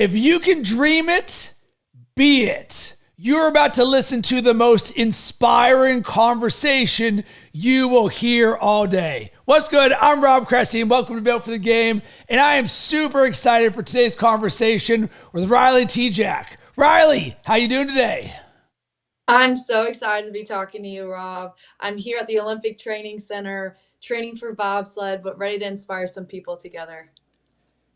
If you can dream it, be it. You're about to listen to the most inspiring conversation you will hear all day. What's good? I'm Rob Cressy and welcome to Built for the Game. And I am super excited for today's conversation with Riley Tejcek. Riley, how you doing today? I'm so excited to be talking to you, Rob. I'm here at the Olympic Training Center, training for bobsled, but ready to inspire some people together.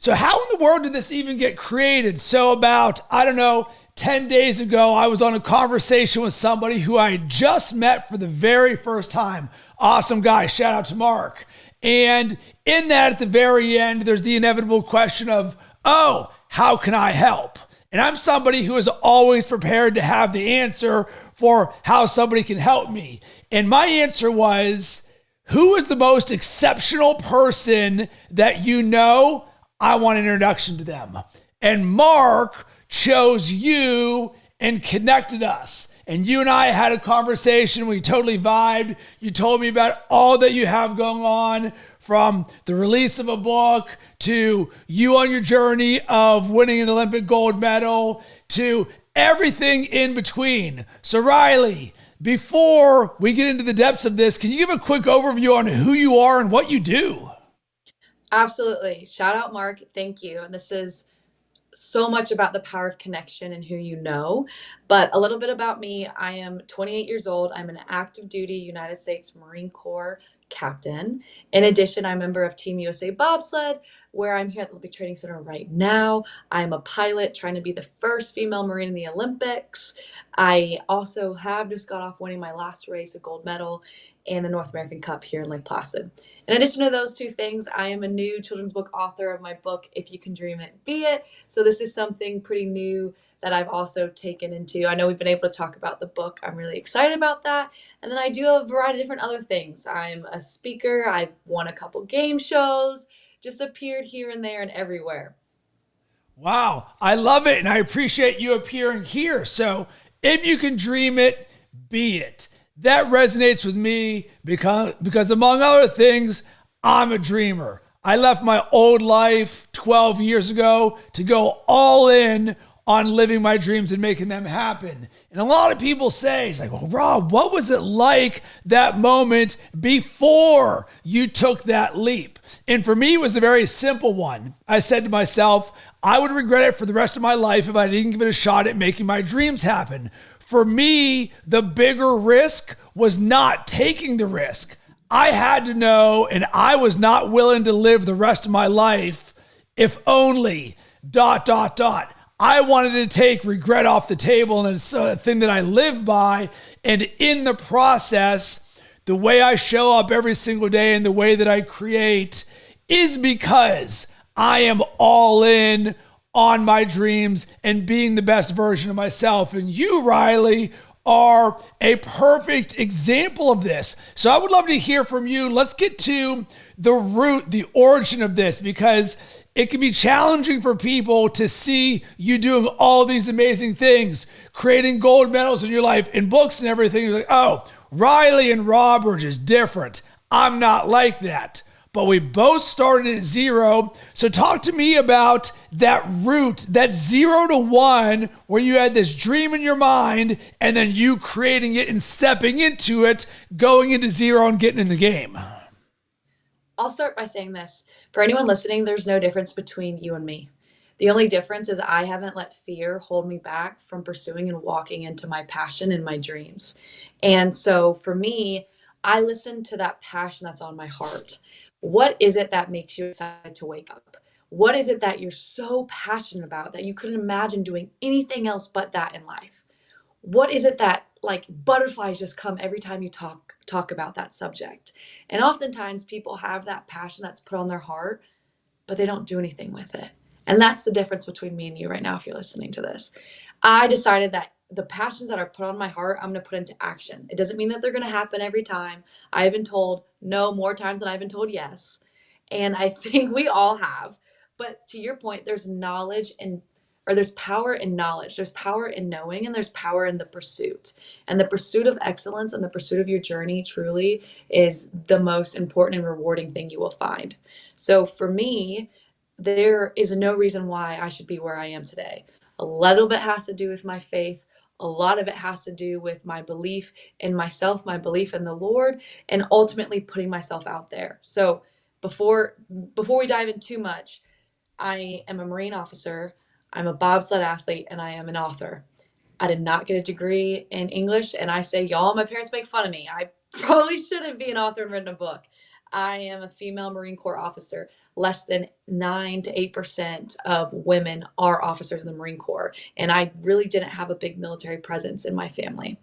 So how in the world did this even get created? So about, 10 days ago, I was on a conversation with somebody who I had just met for the very first time. Awesome guy. Shout out to Mark. And in that, at the very end, there's the inevitable question of, oh, how can I help? And I'm somebody who is always prepared to have the answer for how somebody can help me. And my answer was, who is the most exceptional person that you know? I want an introduction to them. And Mark chose you and connected us. And you and I had a conversation. We totally vibed. You told me about all that you have going on, from the release of a book to you on your journey of winning an Olympic gold medal to everything in between. So Riley, before we get into the depths of this, can you give a quick overview on who you are and what you do? Absolutely. Shout out, Mark. Thank you. And this is so much about the power of connection and who you know. But a little bit about me. I am 28 years old. I'm an active duty United States Marine Corps captain. In addition, I'm a member of Team USA Bobsled, where I'm here at the Olympic Training Center right now. I'm a pilot trying to be the first female Marine in the Olympics. I also have just got off winning my last race, a gold medal, in the North American Cup here in Lake Placid. In addition to those two things, I am a new children's book author of my book, If You Can Dream It, Be It. So this is something pretty new that I've also taken into. I know we've been able to talk about the book. I'm really excited about that. And then I do a variety of different other things. I'm a speaker. I've won a couple game shows, just appeared here and there and everywhere. Wow, I love it. And I appreciate you appearing here. So if you can dream it, be it. That resonates with me because among other things, I'm a dreamer. I left my old life 12 years ago to go all in on living my dreams and making them happen. And a lot of people say, it's like, well, Rob, what was it like that moment before you took that leap? And for me, it was a very simple one. I said to myself, I would regret it for the rest of my life if I didn't give it a shot at making my dreams happen. For me, the bigger risk was not taking the risk. I had to know, and I was not willing to live the rest of my life if only ... I wanted to take regret off the table, and it's a thing that I live by. And in the process, the way I show up every single day and the way that I create is because I am all in on my dreams and being the best version of myself. And you, Riley, are a perfect example of this. So I would love to hear from you. Let's get to the root, the origin of this, because it can be challenging for people to see you doing all these amazing things, creating gold medals in your life, in books and everything. You're like, oh, Riley and Rob are just different. I'm not like that. But we both started at zero. So talk to me about that route, that 0 to 1, where you had this dream in your mind and then you creating it and stepping into it, going into zero and getting in the game. I'll start by saying this. For anyone listening, there's no difference between you and me. The only difference is I haven't let fear hold me back from pursuing and walking into my passion and my dreams. And so for me, I listen to that passion that's on my heart. What is it that makes you excited to wake up? What is it that you're so passionate about that you couldn't imagine doing anything else but that in life? What is it that like butterflies just come every time you talk about that subject? And oftentimes people have that passion that's put on their heart, but they don't do anything with it. And that's the difference between me and you right now if you're listening to this. I decided that the passions that are put on my heart, I'm going to put into action. It doesn't mean that they're going to happen every time. I've been told no more times than I've been told yes. And I think we all have. But to your point, there's knowledge and or there's power in knowledge, there's power in knowing, and there's power in the pursuit. And the pursuit of excellence and the pursuit of your journey truly is the most important and rewarding thing you will find. So for me, there is no reason why I should be where I am today. A little bit has to do with my faith. A lot of it has to do with my belief in myself, my belief in the Lord, and ultimately putting myself out there. So before we dive in too much, I am a Marine officer, I'm a bobsled athlete, and I am an author. I did not get a degree in English, and I say, y'all, my parents make fun of me. I probably shouldn't be an author and written a book. I am a female Marine Corps officer. Less than 9 to 8% of women are officers in the Marine Corps, and I really didn't have a big military presence in my family.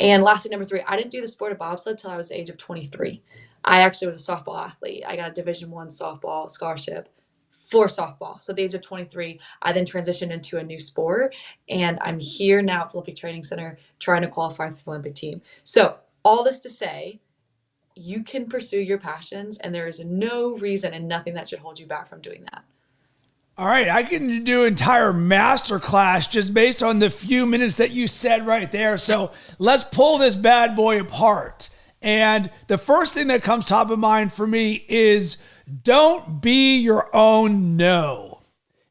And lastly, number 3, I didn't do the sport of bobsled until I was the age of 23. I actually was a softball athlete. I got a Division I softball scholarship for softball. So at the age of 23, I then transitioned into a new sport, and I'm here now at the Olympic Training Center trying to qualify for the Olympic team. So all this to say, you can pursue your passions, and there is no reason and nothing that should hold you back from doing that. All right, I can do an entire masterclass just based on the few minutes that you said right there. So let's pull this bad boy apart. And the first thing that comes top of mind for me is don't be your own no.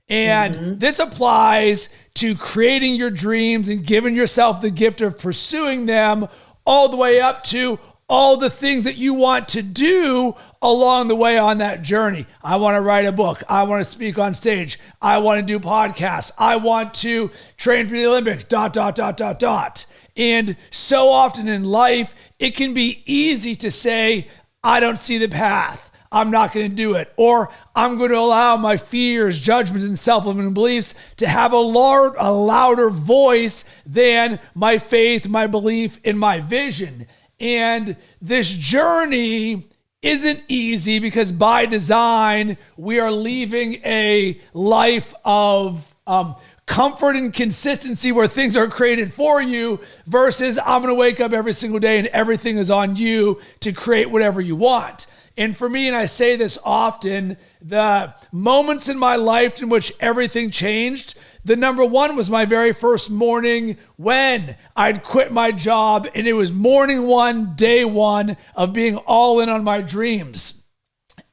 And this applies to creating your dreams and giving yourself the gift of pursuing them, all the way up to all the things that you want to do along the way on that journey. I want to write a book. I want to speak on stage. I want to do podcasts. I want to train for the Olympics, ... And so often in life, it can be easy to say, I don't see the path. I'm not going to do it. Or I'm going to allow my fears, judgments, and self-limiting beliefs to have a louder voice than my faith, my belief, and my vision. And this journey isn't easy because by design, we are leaving a life of comfort and consistency where things are created for you versus I'm going to wake up every single day and everything is on you to create whatever you want. And for me, and I say this often, the moments in my life in which everything changed, the number one was my very first morning when I'd quit my job, and it was morning one, day one of being all in on my dreams.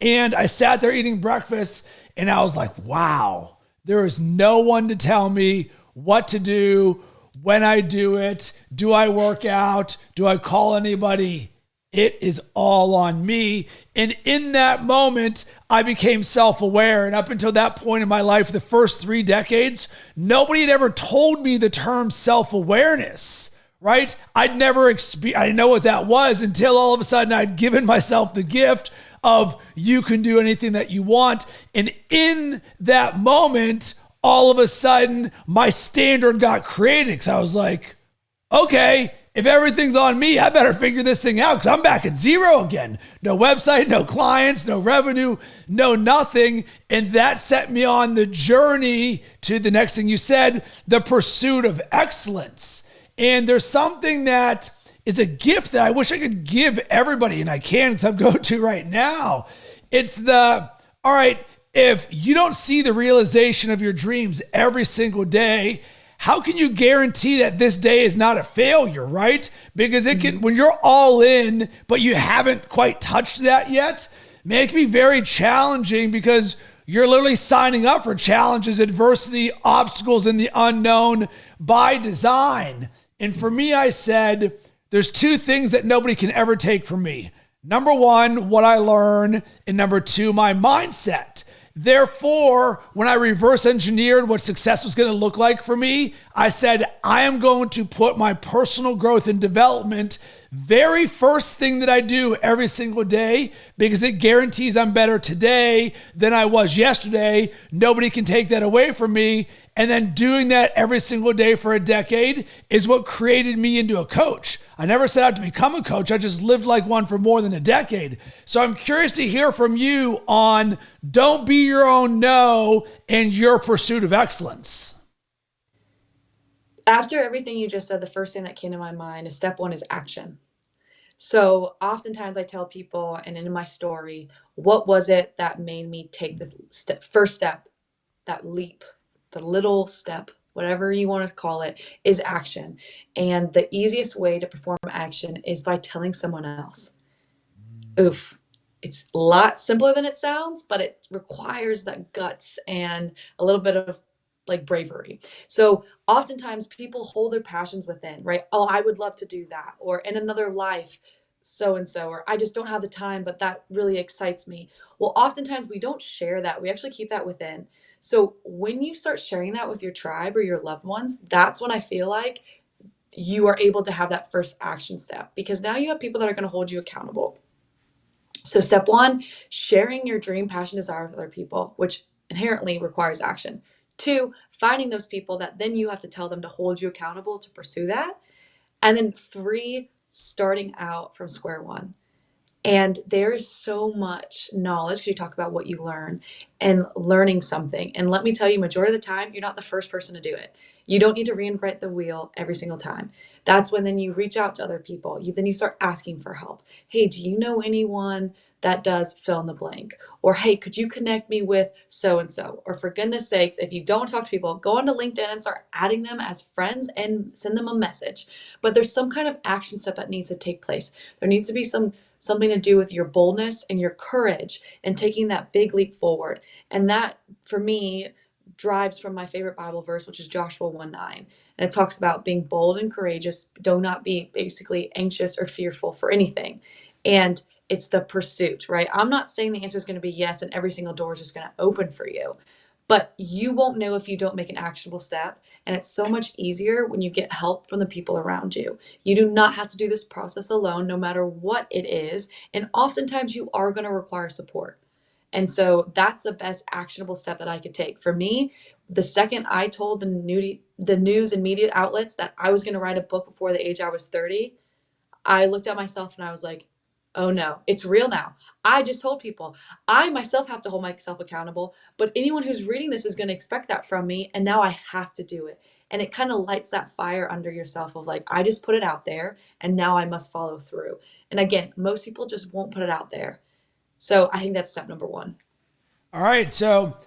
And I sat there eating breakfast and I was like, wow, there is no one to tell me what to do, when I do it. Do I work out? Do I call anybody? It is all on me. And in that moment, I became self-aware. And up until that point in my life, the first 3 decades, nobody had ever told me the term self-awareness, right? I didn't know what that was until all of a sudden I'd given myself the gift of you can do anything that you want. And in that moment, all of a sudden, my standard got created because I was like, okay, if everything's on me, I better figure this thing out because I'm back at zero again. No website, no clients, no revenue, no nothing. And that set me on the journey to the next thing you said, the pursuit of excellence. And there's something that is a gift that I wish I could give everybody, and I can because I'm going to right now. It's all right, if you don't see the realization of your dreams every single day, how can you guarantee that this day is not a failure, right? Because it can, when you're all in, but you haven't quite touched that yet, man, it can be very challenging because you're literally signing up for challenges, adversity, obstacles, and the unknown by design. And for me, I said, there's 2 things that nobody can ever take from me. Number 1, what I learn, and number 2, my mindset. Therefore, when I reverse engineered what success was going to look like for me, I said, I am going to put my personal growth and development very first thing that I do every single day because it guarantees I'm better today than I was yesterday. Nobody can take that away from me. And then doing that every single day for a decade is what created me into a coach. I never set out to become a coach. I just lived like one for more than a decade. So I'm curious to hear from you on don't be your own no and your pursuit of excellence. After everything you just said, the first thing that came to my mind is step 1 is action. So oftentimes I tell people, and in my story, what was it that made me take the first step, that leap, the little step, whatever you want to call it, is action. And the easiest way to perform action is by telling someone else. Oof. It's a lot simpler than it sounds, but it requires that guts and a little bit of like bravery. So oftentimes people hold their passions within, right? Oh, I would love to do that. Or in another life, so and so, or I just don't have the time, but that really excites me. Well, oftentimes we don't share that. We actually keep that within. So when you start sharing that with your tribe or your loved ones, that's when I feel like you are able to have that first action step, because now you have people that are going to hold you accountable. So step one, sharing your dream, passion, desire with other people, which inherently requires action. Two, finding those people that then you have to tell them to hold you accountable to pursue that. And then three, starting out from square one. And there is so much knowledge, because you talk about what you learn and learning something. And let me tell you, majority of the time, you're not the first person to do it. You don't need to reinvent the wheel every single time. That's when then you reach out to other people. Then you start asking for help. Hey, do you know anyone that does fill in the blank? Or, hey, could you connect me with so-and-so? Or for goodness sakes, if you don't talk to people, go onto LinkedIn and start adding them as friends and send them a message. But there's some kind of action step that needs to take place. There needs to be something to do with your boldness and your courage and taking that big leap forward. And that, for me, drives from my favorite Bible verse, which is Joshua 1:9. And it talks about being bold and courageous. Do not be basically anxious or fearful for anything. And it's the pursuit, right? I'm not saying the answer is going to be yes and every single door is just going to open for you. But you won't know if you don't make an actionable step. And it's so much easier when you get help from the people around you. You do not have to do this process alone, no matter what it is. And oftentimes you are going to require support. And so that's the best actionable step that I could take. For me, the second I told the news and media outlets that I was going to write a book before the age I was 30, I looked at myself and I was like, oh no, it's real now. I just told people. I myself have to hold myself accountable, but anyone who's reading this is going to expect that from me, and now I have to do it. And it kind of lights that fire under yourself of like, I just put it out there and now I must follow through. And again, most people just won't put it out there. So I think that's step number one. All right. So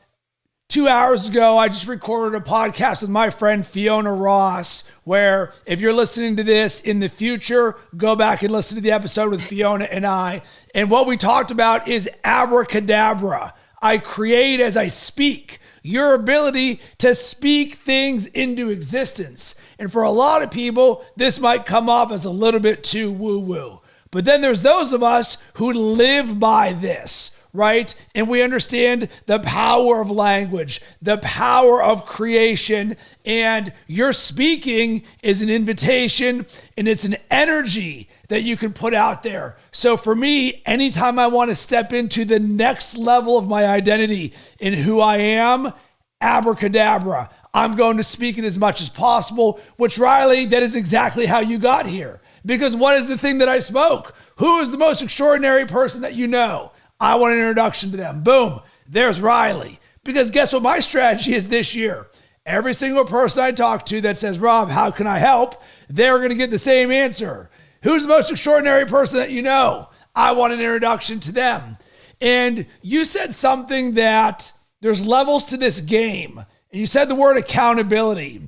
2 hours ago, I just recorded a podcast with my friend Fiona Ross, where if you're listening to this in the future, go back and listen to the episode with Fiona and I. And what we talked about is abracadabra. I create as I speak. Your ability to speak things into existence. And for a lot of people, this might come off as a little bit too woo-woo. But then there's those of us who live by this, right? And we understand the power of language, the power of creation, and your speaking is an invitation and it's an energy that you can put out there. So for me, anytime I want to step into the next level of my identity in who I am, abracadabra, I'm going to speak it as much as possible, which Riley, that is exactly how you got here. Because what is the thing that I spoke? Who is the most extraordinary person that you know? I want an introduction to them. Boom, there's Riley. Because guess what my strategy is this year? Every single person I talk to that says, Rob, how can I help? They're going to get the same answer. Who's the most extraordinary person that you know? I want an introduction to them. And you said something that there's levels to this game. And you said the word accountability.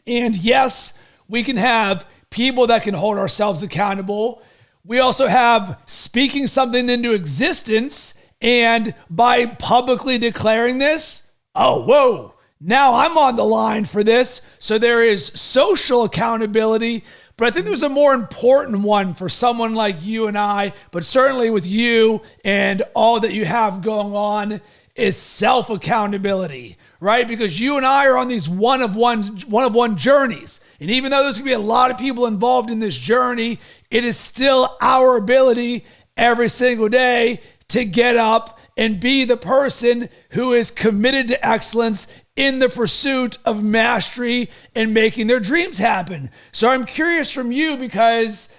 And yes, we can have people that can hold ourselves accountable. We also have speaking something into existence. And by publicly declaring this, oh, whoa, now I'm on the line for this. So there is social accountability. But I think there's a more important one for someone like you and I, but certainly with you and all that you have going on, is self-accountability, right? Because you and I are on these one-of-one journeys. And even though there's going to be a lot of people involved in this journey, it is still our ability every single day to get up and be the person who is committed to excellence in the pursuit of mastery and making their dreams happen. So I'm curious from you because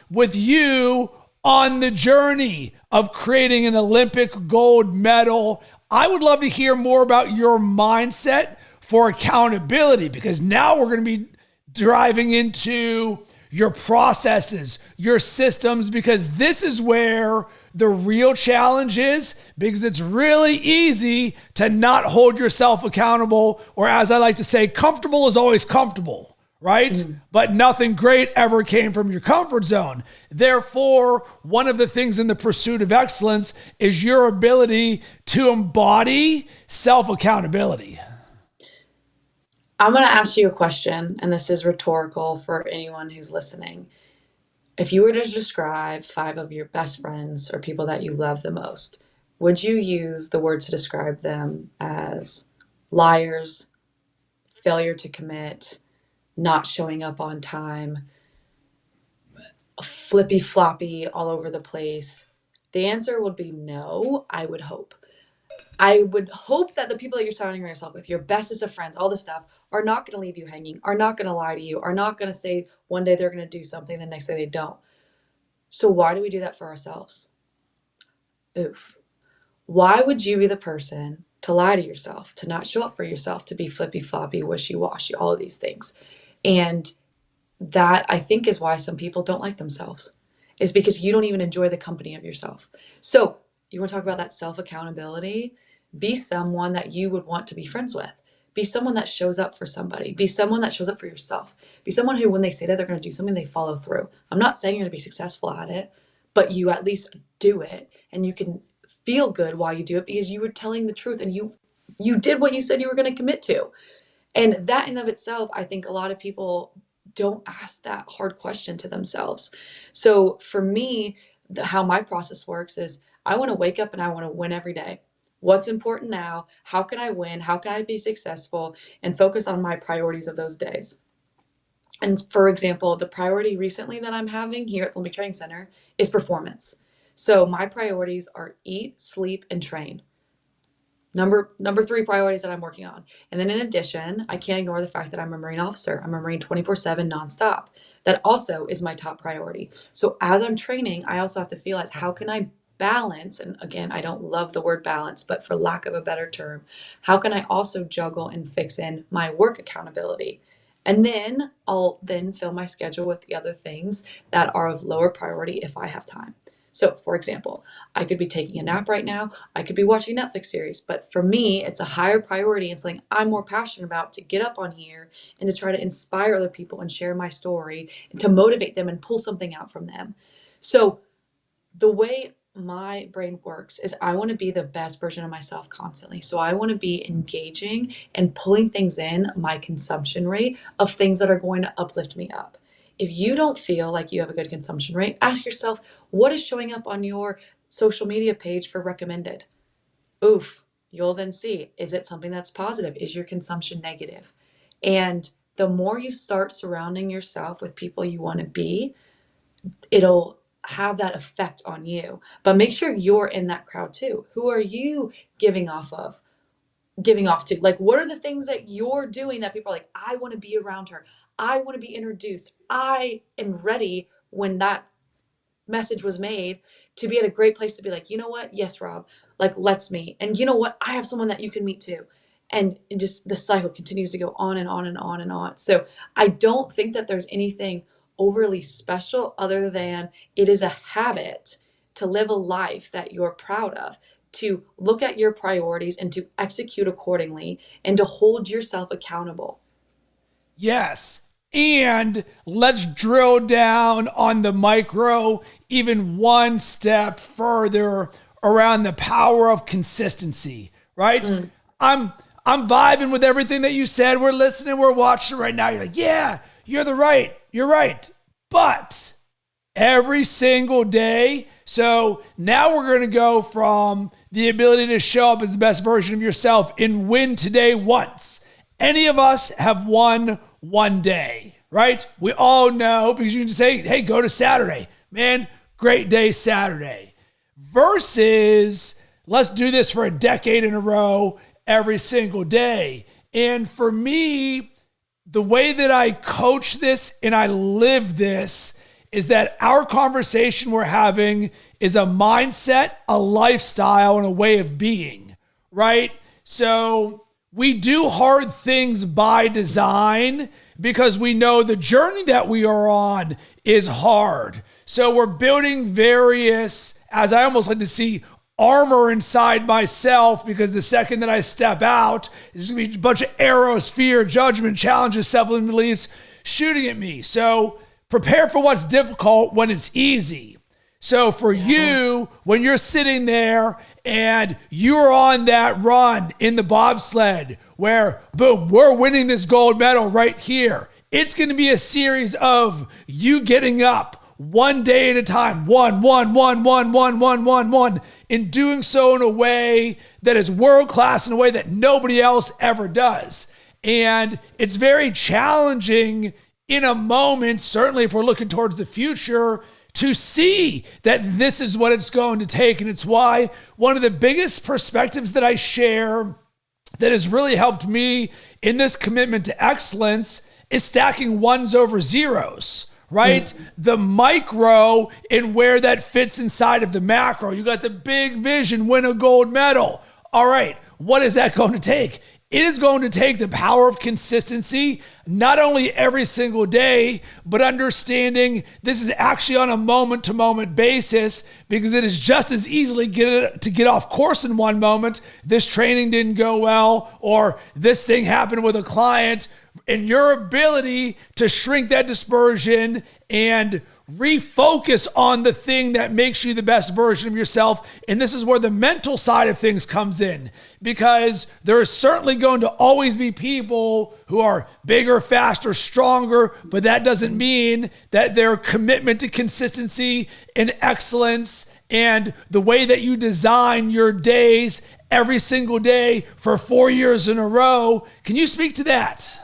with you on the journey of creating an Olympic gold medal, I would love to hear more about your mindset for accountability, because now we're going to be driving into your processes, your systems, because this is where the real challenge is, because it's really easy to not hold yourself accountable, or as I like to say, comfortable is always comfortable, right? But nothing great ever came from your comfort zone. Therefore, one of the things in the pursuit of excellence is your ability to embody self-accountability. I'm going to ask you a question, and this is rhetorical for anyone who's listening. If you were to describe 5 of your best friends or people that you love the most, would you use the word to describe them as liars, failure to commit, not showing up on time, flippy floppy all over the place? The answer would be no, I would hope. I would hope that the people that you're surrounding yourself with, your bestest of friends, all this stuff, are not going to leave you hanging, are not going to lie to you, are not going to say one day they're going to do something, the next day they don't. So why do we do that for ourselves? Oof. Why would you be the person to lie to yourself, to not show up for yourself, to be flippy floppy, wishy-washy, all of these things? And that, I think, is why some people don't like themselves, is because you don't even enjoy the company of yourself. So you want to talk about that self-accountability? Be someone that you would want to be friends with. Be someone that shows up for somebody. Be someone that shows up for yourself. Be someone who, when they say that they're going to do something, they follow through. I'm not saying you're going to be successful at it, but you at least do it, and you can feel good while you do it because you were telling the truth and you did what you said you were going to commit to. And that in of itself, I think a lot of people don't ask that hard question to themselves. So for me, how my process works is I want to wake up and I want to win every day. What's important now? How can I win? How can I be successful? And focus on my priorities of those days. And for example, the priority recently that I'm having here at the Olympic Training Center is performance. So my priorities are eat, sleep, and train. Number 3 priorities that I'm working on. And then in addition, I can't ignore the fact that I'm a Marine officer. I'm a Marine 24/7 nonstop. That also is my top priority. So as I'm training, I also have to realize how can I balance, and again, I don't love the word balance, but for lack of a better term, how can I also juggle and fix in my work accountability? And then I'll then fill my schedule with the other things that are of lower priority if I have time. So for example, I could be taking a nap right now. I could be watching a Netflix series, but for me, it's a higher priority and something I'm more passionate about to get up on here and to try to inspire other people and share my story and to motivate them and pull something out from them. So the way my brain works is I want to be the best version of myself constantly. So I want to be engaging and pulling things in my consumption rate of things that are going to uplift me up. If you don't feel like you have a good consumption rate, ask yourself, what is showing up on your social media page for recommended? Oof, you'll then see, is it something that's positive? Is your consumption negative? And the more you start surrounding yourself with people you want to be, it'll have that effect on you. But make sure you're in that crowd too. Who are you giving off to? Like, what are the things that you're doing that people are like, I want to be around her. I want to be introduced. I am ready when that message was made to be at a great place to be like, you know what? Yes, Rob, like, let's meet. And you know what? I have someone that you can meet too. And just the cycle continues to go on and on and on and on. So I don't think that there's anything overly special other than it is a habit to live a life that you're proud of, to look at your priorities and to execute accordingly and to hold yourself accountable. Yes. And let's drill down on the micro even one step further around the power of consistency, right? I'm vibing with everything that you said. We're listening, we're watching right now. You're like, yeah, you're right. But every single day, so now we're going to go from the ability to show up as the best version of yourself and win today once. Any of us have won one day, right? We all know, because you can just say, hey, go to Saturday. Man, great day Saturday. Versus, let's do this for a decade in a row every single day. And for me, the way that I coach this and I live this is that our conversation we're having is a mindset, a lifestyle, and a way of being, right? So we do hard things by design because we know the journey that we are on is hard. So we're building various, as I almost like to see, armor inside myself, because the second that I step out, there's going to be a bunch of arrows, fear, judgment, challenges, self-limiting beliefs. shooting at me. So prepare for what's difficult when it's easy. So for you, when you're sitting there and you're on that run in the bobsled where, boom, we're winning this gold medal right here. It's going to be a series of you getting up one day at a time, one, and doing so in a way that is world-class, in a way that nobody else ever does. And it's very challenging in a moment, certainly if we're looking towards the future, to see that this is what it's going to take. And it's why one of the biggest perspectives that I share that has really helped me in this commitment to excellence is stacking ones over zeros, right? The micro and where that fits inside of the macro. You got the big vision, win a gold medal. All right, what is that going to take? It is going to take the power of consistency, not only every single day, but understanding this is actually on a moment-to-moment basis, because it is just as easily to get off course in one moment. This training didn't go well, or this thing happened with a client, and your ability to shrink that dispersion and refocus on the thing that makes you the best version of yourself. And this is where the mental side of things comes in, because there is certainly going to always be people who are bigger, faster, stronger, but that doesn't mean that their commitment to consistency and excellence and the way that you design your days every single day for 4 years in a row. Can you speak to that?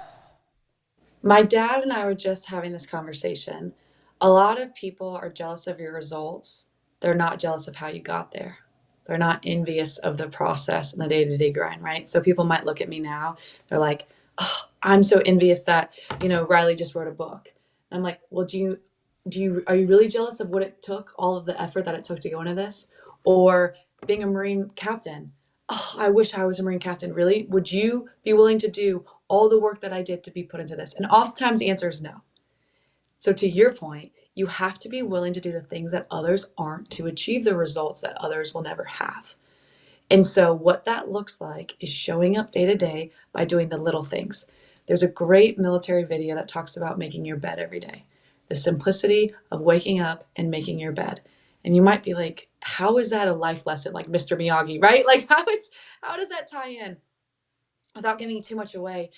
My dad and I were just having this conversation. A lot of people are jealous of your results. They're not jealous of how you got there. They're not envious of the process and the day-to-day grind, right? So people might look at me now. They're like, oh, I'm so envious that, Riley just wrote a book. And I'm like, well, are you really jealous of what it took, all of the effort that it took to go into this? Or being a Marine captain? Oh, I wish I was a Marine captain. Really? Would you be willing to do all the work that I did to be put into this? And oftentimes the answer is no. So to your point, you have to be willing to do the things that others aren't to achieve the results that others will never have. And so what that looks like is showing up day to day by doing the little things. There's a great military video that talks about making your bed every day. The simplicity of waking up and making your bed. And you might be like, how is that a life lesson, like Mr. Miyagi, right? Like how does that tie in? Without giving too much away,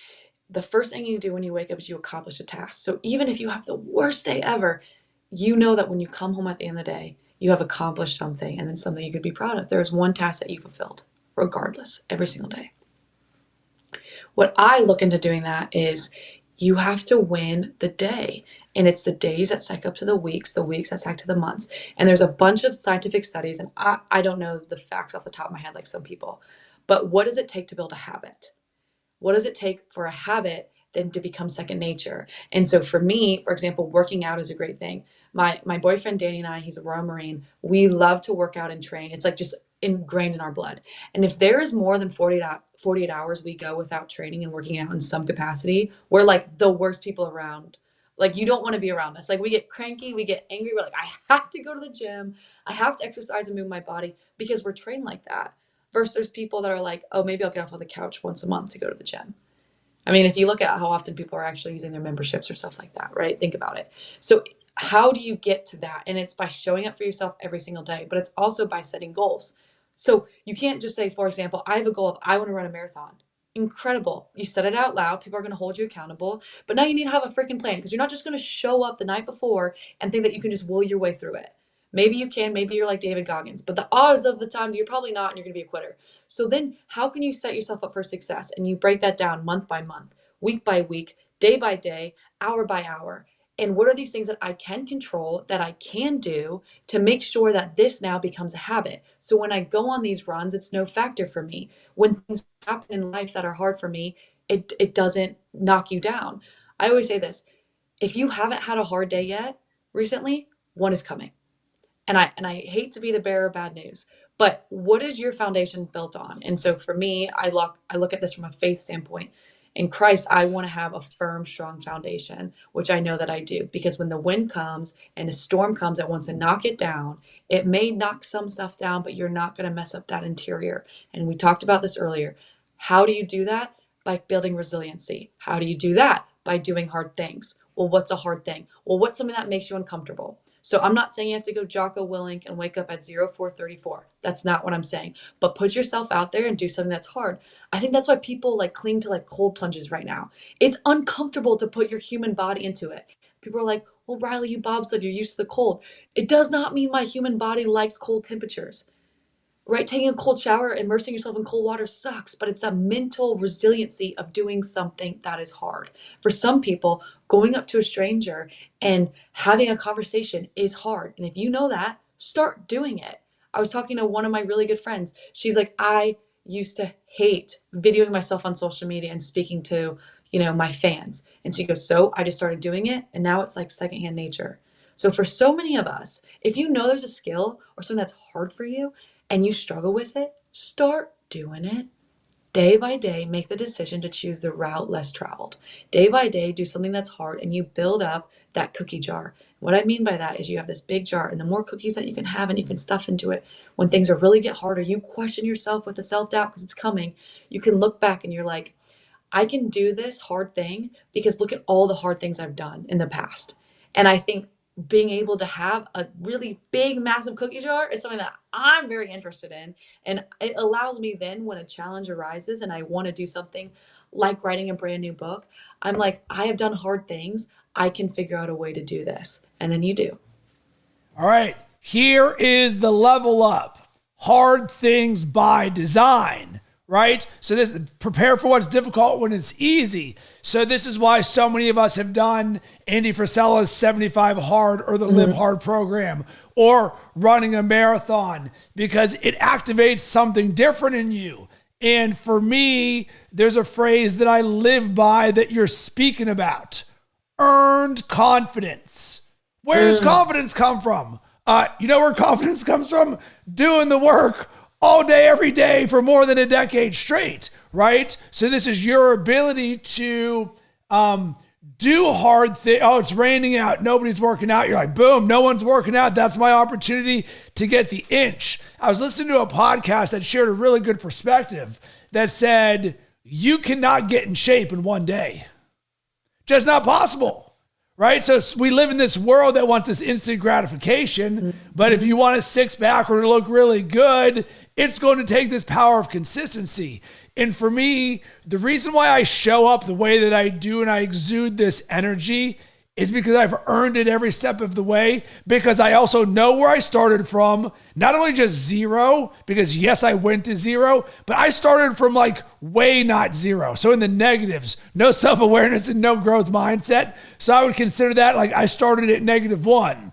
the first thing you do when you wake up is you accomplish a task. So even if you have the worst day ever, you know that when you come home at the end of the day, you have accomplished something, and then something you could be proud of. There's one task that you fulfilled, regardless, every single day. What I look into doing that is you have to win the day. And it's the days that stack up to the weeks that stack to the months. And there's a bunch of scientific studies, and I don't know the facts off the top of my head like some people, but what does it take to build a habit? What does it take for a habit then to become second nature? And so for me, for example, working out is a great thing. My boyfriend, Danny, and I, he's a Royal Marine. We love to work out and train. It's like just ingrained in our blood. And if there is more than 48 hours we go without training and working out in some capacity, we're like the worst people around. Like you don't want to be around us. Like we get cranky, we get angry. We're like, I have to go to the gym. I have to exercise and move my body because we're trained like that. Versus there's people that are like, oh, maybe I'll get off of the couch once a month to go to the gym. I mean, if you look at how often people are actually using their memberships or stuff like that, right? Think about it. So how do you get to that? And it's by showing up for yourself every single day, but it's also by setting goals. So you can't just say, for example, I have a goal of I want to run a marathon. Incredible. You said it out loud. People are going to hold you accountable. But now you need to have a freaking plan because you're not just going to show up the night before and think that you can just will your way through it. Maybe you can, maybe you're like David Goggins, but the odds of the times you're probably not and you're going to be a quitter. So then how can you set yourself up for success? And you break that down month by month, week by week, day by day, hour by hour. And what are these things that I can control, that I can do to make sure that this now becomes a habit? So when I go on these runs, it's no factor for me. When things happen in life that are hard for me, it doesn't knock you down. I always say this, if you haven't had a hard day yet recently, one is coming. And I hate to be the bearer of bad news, but what is your foundation built on? And so for me, I look at this from a faith standpoint. In Christ, I want to have a firm, strong foundation, which I know that I do, because when the wind comes and a storm comes that wants to knock it down, it may knock some stuff down, but you're not going to mess up that interior. And we talked about this earlier. How do you do that? By building resiliency. How do you do that? By doing hard things. Well, what's a hard thing? Well, what's something that makes you uncomfortable? So I'm not saying you have to go Jocko Willink and wake up at 0434. That's not what I'm saying. But put yourself out there and do something that's hard. I think that's why people like cling to like cold plunges right now. It's uncomfortable to put your human body into it. People are like, well, Riley, you bobsled, you're used to the cold. It does not mean my human body likes cold temperatures. Right? Taking a cold shower, immersing yourself in cold water sucks, but it's that mental resiliency of doing something that is hard. For some people, going up to a stranger and having a conversation is hard. And if you know that, start doing it. I was talking to one of my really good friends. She's like, I used to hate videoing myself on social media and speaking to, my fans. And she goes, so I just started doing it. And now it's like secondhand nature. So for so many of us, if you know there's a skill or something that's hard for you, and you struggle with it, start doing it. Day by day, make the decision to choose the route less traveled. Day by day, do something that's hard and you build up that cookie jar. What I mean by that is you have this big jar and the more cookies that you can have and you can stuff into it, when things are really get harder, you question yourself with the self-doubt because it's coming. You can look back and you're like, I can do this hard thing because look at all the hard things I've done in the past. And I think being able to have a really big, massive cookie jar is something that I'm very interested in. And it allows me then when a challenge arises and I want to do something like writing a brand new book, I'm like, I have done hard things. I can figure out a way to do this. And then you do. All right. Here is the level up. Hard things by design. Right? So this, prepare for what's difficult when it's easy. So this is why so many of us have done Andy Frisella's 75 Hard or the Live Hard program or running a marathon because it activates something different in you. And for me, there's a phrase that I live by that you're speaking about. Earned confidence. Where does confidence come from? You know where confidence comes from? Doing the work all day, every day for more than a decade straight, right? So this is your ability to do hard things. Oh, it's raining out. Nobody's working out. You're like, boom, no one's working out. That's my opportunity to get the inch. I was listening to a podcast that shared a really good perspective that said, you cannot get in shape in one day. Just not possible. Right? So we live in this world that wants this instant gratification, but if you want a six pack or to look really good, it's going to take this power of consistency. And for me, the reason why I show up the way that I do and I exude this energy is because I've earned it every step of the way, because I also know where I started from, not only just zero, because yes, I went to zero, but I started from like way not zero. So in the negatives, no self-awareness and no growth mindset. So I would consider that like I started at -1.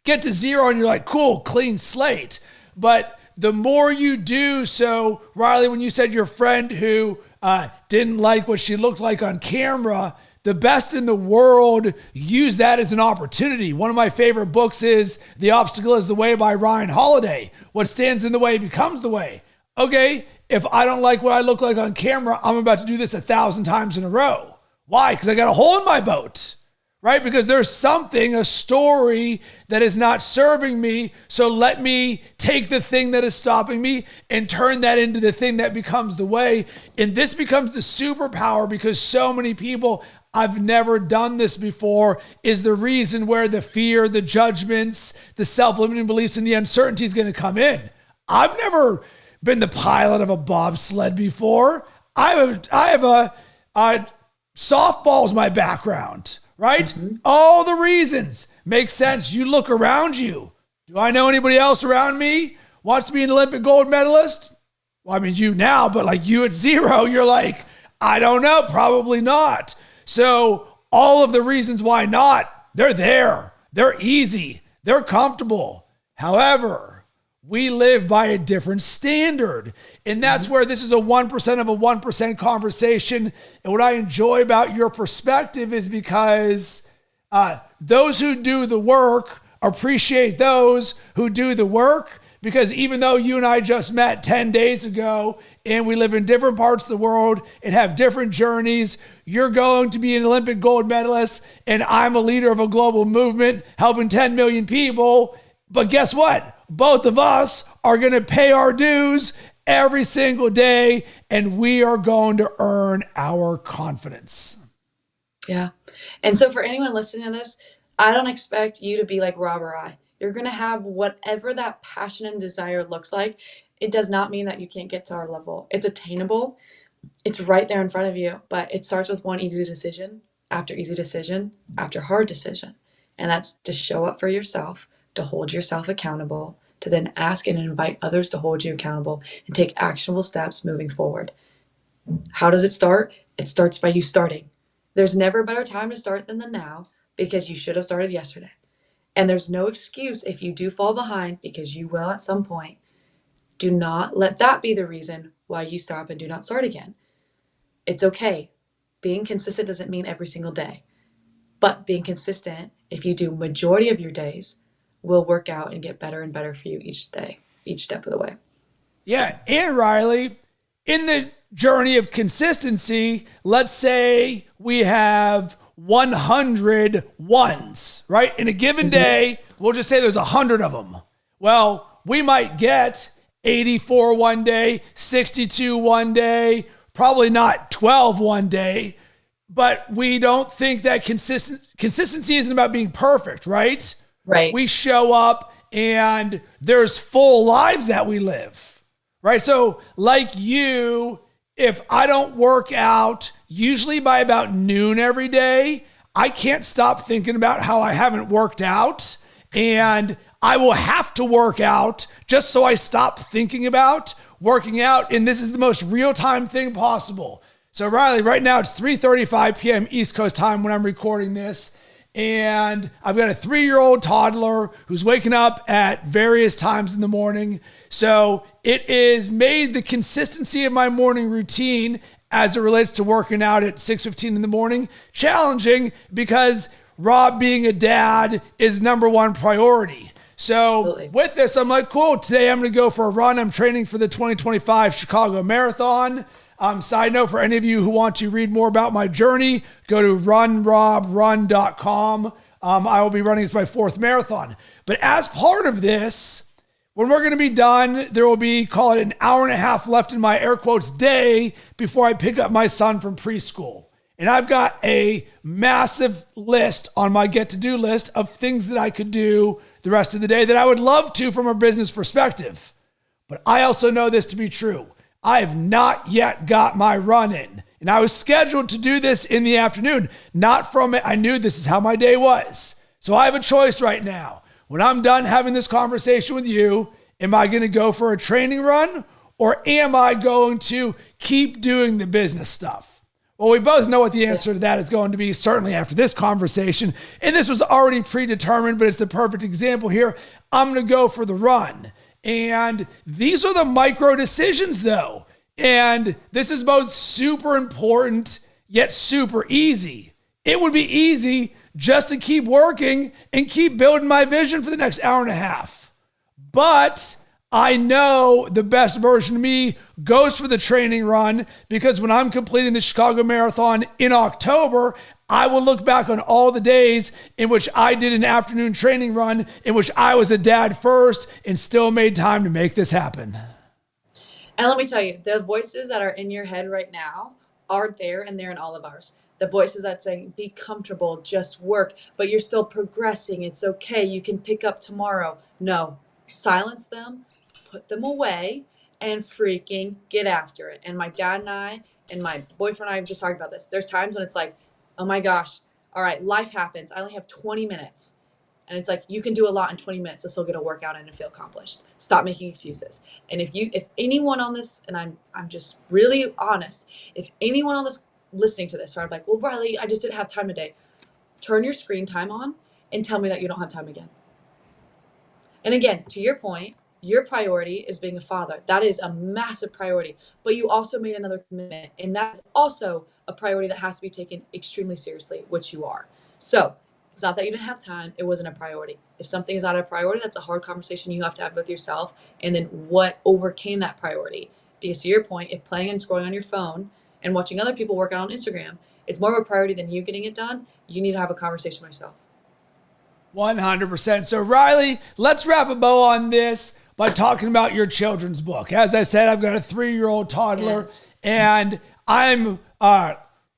Get to zero and you're like, cool, clean slate. But the more you do, so Riley, when you said your friend who didn't like what she looked like on camera, the best in the world use that as an opportunity. One of my favorite books is The Obstacle is the Way by Ryan Holiday. What stands in the way becomes the way. Okay, if I don't like what I look like on camera, I'm about to do this 1,000 times in a row. Why? Because I got a hole in my boat, right? Because there's something, a story that is not serving me. So let me take the thing that is stopping me and turn that into the thing that becomes the way. And this becomes the superpower because so many people, I've never done this before, is the reason where the fear, the judgments, the self-limiting beliefs, and the uncertainty is going to come in. I've never been the pilot of a bobsled before. I have a softball's my background, right? Mm-hmm. All the reasons make sense. You look around you. Do I know anybody else around me wants to be an Olympic gold medalist? Well, I mean, you now, but like you at zero, you're like, I don't know, probably not. So all of the reasons why not, they're there. They're easy. They're comfortable. However, we live by a different standard. And that's where this is a 1% of a 1% conversation. And what I enjoy about your perspective is because those who do the work appreciate those who do the work. Because even though you and I just met 10 days ago and we live in different parts of the world and have different journeys, you're going to be an Olympic gold medalist and I'm a leader of a global movement helping 10 million people. But guess what? Both of us are going to pay our dues every single day and we are going to earn our confidence. Yeah. And so for anyone listening to this, I don't expect you to be like Rob or I. You're going to have whatever that passion and desire looks like. It does not mean that you can't get to our level. It's attainable. It's right there in front of you, but it starts with one easy decision after hard decision. And that's to show up for yourself, to hold yourself accountable, to then ask and invite others to hold you accountable and take actionable steps moving forward. How does it start? It starts by you starting. There's never a better time to start than the now because you should have started yesterday. And there's no excuse if you do fall behind because you will at some point. Do not let that be the reason why you stop and do not start again. It's okay. Being consistent doesn't mean every single day. But being consistent, if you do majority of your days, will work out and get better and better for you each day, each step of the way. Yeah. And Riley, in the journey of consistency, let's say we have 100 ones, right? In a given day, we'll just say there's 100 of them. Well, we might get 84 one day, 62 one day, probably not 12 one day, but we don't think that consistency isn't about being perfect, right? Right. We show up and there's full lives that we live, right? So like you, if I don't work out usually by about noon every day, I can't stop thinking about how I haven't worked out, and I will have to work out just so I stop thinking about working out. And this is the most real-time thing possible. So Riley, right now it's 3:35 p.m. East Coast time when I'm recording this. And I've got a 3-year-old toddler who's waking up at various times in the morning. So it is made the consistency of my morning routine as it relates to working out at 6:15 in the morning challenging, because Rob being a dad is number one priority. So Absolutely. With this, I'm like, cool, today I'm going to go for a run. I'm training for the 2025 Chicago Marathon. Side note, for any of you who want to read more about my journey, go to runrobrun.com. I will be running, it's my 4th marathon. But as part of this, when we're going to be done, there will be, call it an hour and a half left in my air quotes day before I pick up my son from preschool. And I've got a massive list on my get-to-do list of things that I could do the rest of the day that I would love to from a business perspective. But I also know this to be true. I have not yet got my run in. And I was scheduled to do this in the afternoon. Not from it. I knew this is how my day was. So I have a choice right now. When I'm done having this conversation with you, am I going to go for a training run, or am I going to keep doing the business stuff? Well, we both know what the answer to that is going to be, certainly after this conversation. And this was already predetermined, but it's the perfect example here. I'm going to go for the run. And these are the micro decisions, though. And this is both super important, yet super easy. It would be easy just to keep working and keep building my vision for the next hour and a half. But I know the best version of me goes for the training run, because when I'm completing the Chicago Marathon in October, I will look back on all the days in which I did an afternoon training run, in which I was a dad first and still made time to make this happen. And let me tell you, the voices that are in your head right now are there, and they're in all of ours. The voices that say, be comfortable, just work, but you're still progressing. It's okay. You can pick up tomorrow. No, silence them, put them away, and freaking get after it. And my dad and I and my boyfriend and I have just talked about this. There's times when it's like, oh my gosh, all right, life happens. I only have 20 minutes. And it's like, you can do a lot in 20 minutes to still get a workout in and feel accomplished. Stop making excuses. And if anyone on this, and I'm just really honest, if anyone on this listening to this, I'm like, well, Riley, I just didn't have time today. Turn your screen time on and tell me that you don't have time again. And again, to your point, your priority is being a father. That is a massive priority. But you also made another commitment. And that's also a priority that has to be taken extremely seriously, which you are. So it's not that you didn't have time. It wasn't a priority. If something is not a priority, that's a hard conversation you have to have with yourself. And then what overcame that priority? Because to your point, if playing and scrolling on your phone and watching other people work out on Instagram is more of a priority than you getting it done, you need to have a conversation with yourself. 100%. So Riley, let's wrap a bow on this by talking about your children's book. As I said, I've got a 3-year-old toddler, Yes. and I'm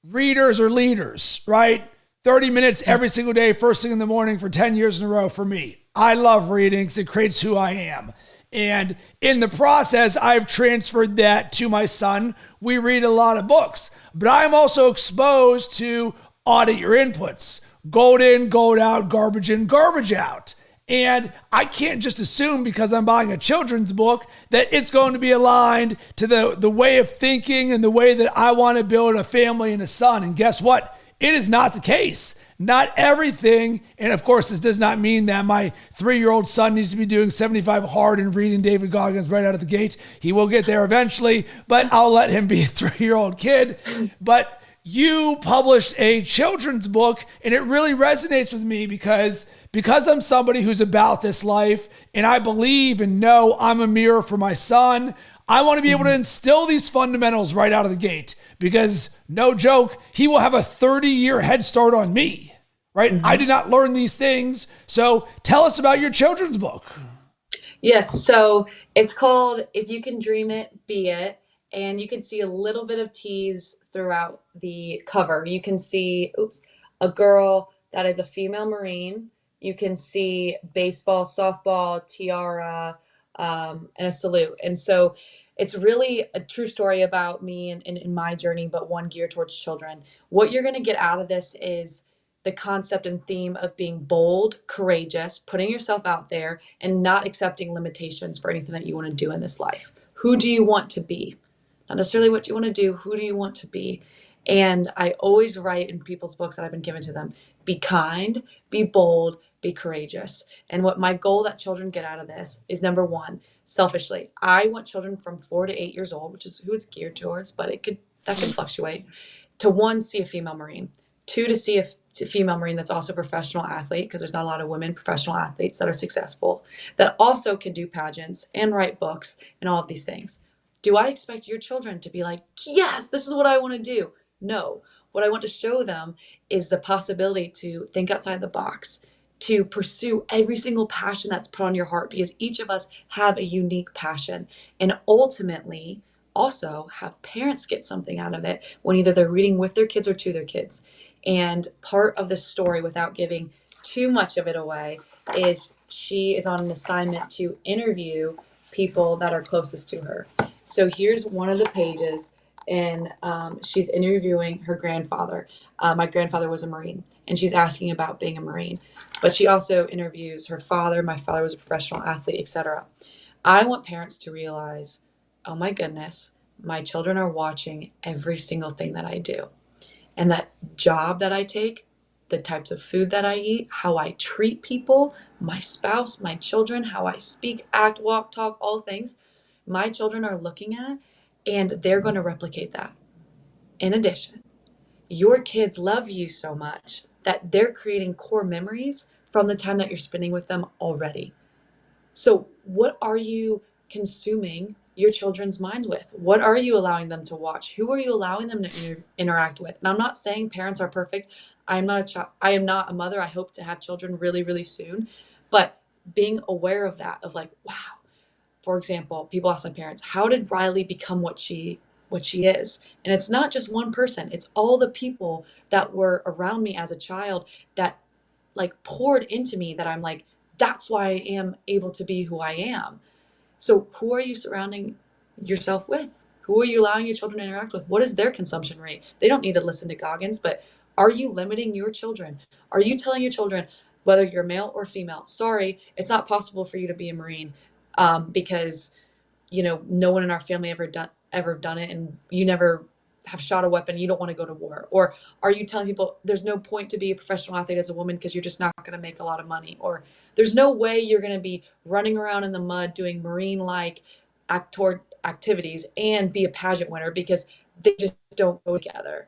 readers are leaders, right? 30 minutes every single day, first thing in the morning for 10 years in a row for me. I love reading because it creates who I am. And in the process, I've transferred that to my son. We read a lot of books, but I'm also exposed to audit your inputs, gold in, gold out, garbage in, garbage out. And I can't just assume because I'm buying a children's book that it's going to be aligned to the way of thinking and the way that I want to build a family and a son. And guess what? It is not the case. Not everything, and of course, this does not mean that my 3-year-old son needs to be doing 75 hard and reading David Goggins right out of the gate. He will get there eventually, but I'll let him be a 3-year-old kid. But you published a children's book, and it really resonates with me because I'm somebody who's about this life, and I believe and know I'm a mirror for my son. I want to be able to instill these fundamentals right out of the gate because, no joke, he will have a 30-year head start on me. Right? I did not learn these things. So tell us about your children's book. Yes. So it's called If You Can Dream It, Be It. And you can see a little bit of tease throughout the cover. You can see, a girl that is a female Marine. You can see baseball, softball, tiara, and a salute. And so it's really a true story about me and my journey, but one geared towards children. What you're going to get out of this is the concept and theme of being bold, courageous, putting yourself out there, and not accepting limitations for anything that you want to do in this life. Who do you want to be? Not necessarily what you want to do. Who do you want to be? And I always write in people's books that I've been given to them, be kind, be bold, be courageous. And what my goal that children get out of this is, number one, selfishly, I want children from 4 to 8 years old, which is who it's geared towards, but that can fluctuate, to one, see a female Marine. 2, to see a female Marine that's also a professional athlete, because there's not a lot of women professional athletes that are successful, that also can do pageants and write books and all of these things. Do I expect your children to be like, yes, this is what I want to do? No. What I want to show them is the possibility to think outside the box, to pursue every single passion that's put on your heart, because each of us have a unique passion. And ultimately, also have parents get something out of it when either they're reading with their kids or to their kids. And part of the story, without giving too much of it away, is she is on an assignment to interview people that are closest to her. So here's one of the pages, and she's interviewing her grandfather. My grandfather was a Marine, and she's asking about being a Marine. But she also interviews her father. My father was a professional athlete, etc. I want parents to realize, oh my goodness, my children are watching every single thing that I do. And that job that I take, the types of food that I eat, how I treat people, my spouse, my children, how I speak, act, walk, talk, all things, my children are looking at, and they're going to replicate that. In addition, your kids love you so much that they're creating core memories from the time that you're spending with them already. So what are you consuming your children's mind with? What are you allowing them to watch? Who are you allowing them to interact with? And I'm not saying parents are perfect. I am not a mother. I hope to have children really, really soon. But being aware of that, of like, wow. For example, people ask my parents, how did Riley become what she is? And it's not just one person. It's all the people that were around me as a child that like poured into me, that I'm like, that's why I am able to be who I am. So who are you surrounding yourself with? Who are you allowing your children to interact with? What is their consumption rate? They don't need to listen to Goggins, but are you limiting your children? Are you telling your children, whether you're male or female, sorry, it's not possible for you to be a Marine because, no one in our family ever done it, and you never have shot a weapon, you don't want to go to war? Or are you telling people there's no point to be a professional athlete as a woman because you're just not going to make a lot of money? Or there's no way you're going to be running around in the mud doing Marine-like activities and be a pageant winner because they just don't go together.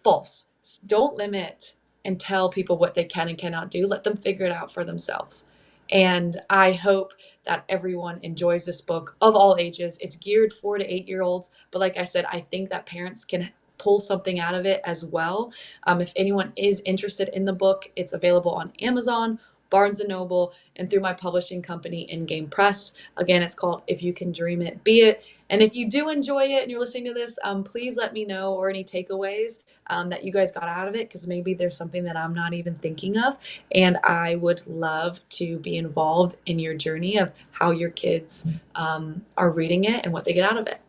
False. Don't limit and tell people what they can and cannot do. Let them figure it out for themselves. And I hope that everyone enjoys this book of all ages. It's geared 4 to 8-year-olds. But like I said, I think that parents can pull something out of it as well. If anyone is interested in the book, it's available on Amazon, Barnes & Noble, and through my publishing company, In Game Press. Again, it's called If You Can Dream It, Be It. And if you do enjoy it and you're listening to this, please let me know, or any takeaways that you guys got out of it, because maybe there's something that I'm not even thinking of. And I would love to be involved in your journey of how your kids are reading it and what they get out of it.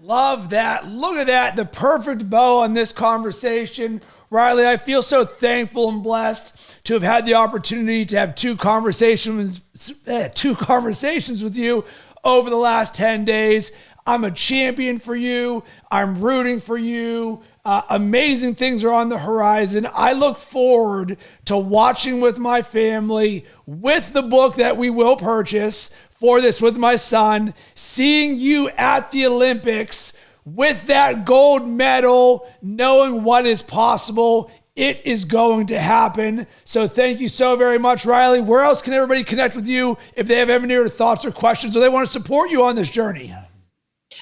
Love that. Look at that. The perfect bow on this conversation. Riley, I feel so thankful and blessed to have had the opportunity to have two conversations with you over the last 10 days. I'm a champion for you. I'm rooting for you. Amazing things are on the horizon. I look forward to watching with my family, with the book that we will purchase for this with my son, seeing you at the Olympics with that gold medal, knowing what is possible. It is going to happen. So thank you so very much, Riley. Where else can everybody connect with you if they have any other thoughts or questions, or they want to support you on this journey?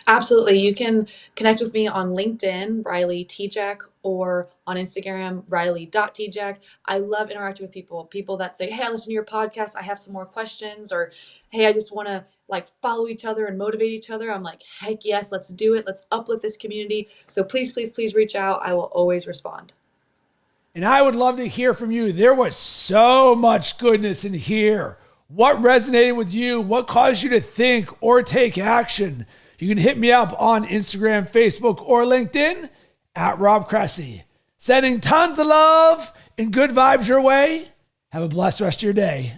Absolutely. You can connect with me on LinkedIn, Riley Tejcek, or on Instagram, Riley.Tejcek. I love interacting with people that say, hey, I listen to your podcast, I have some more questions, or hey, I just want to follow each other and motivate each other. I'm like, heck yes, let's do it. Let's uplift this community. So please, please, please reach out. I will always respond. And I would love to hear from you. There was so much goodness in here. What resonated with you? What caused you to think or take action? You can hit me up on Instagram, Facebook, or LinkedIn at Rob Cressy. Sending tons of love and good vibes your way. Have a blessed rest of your day.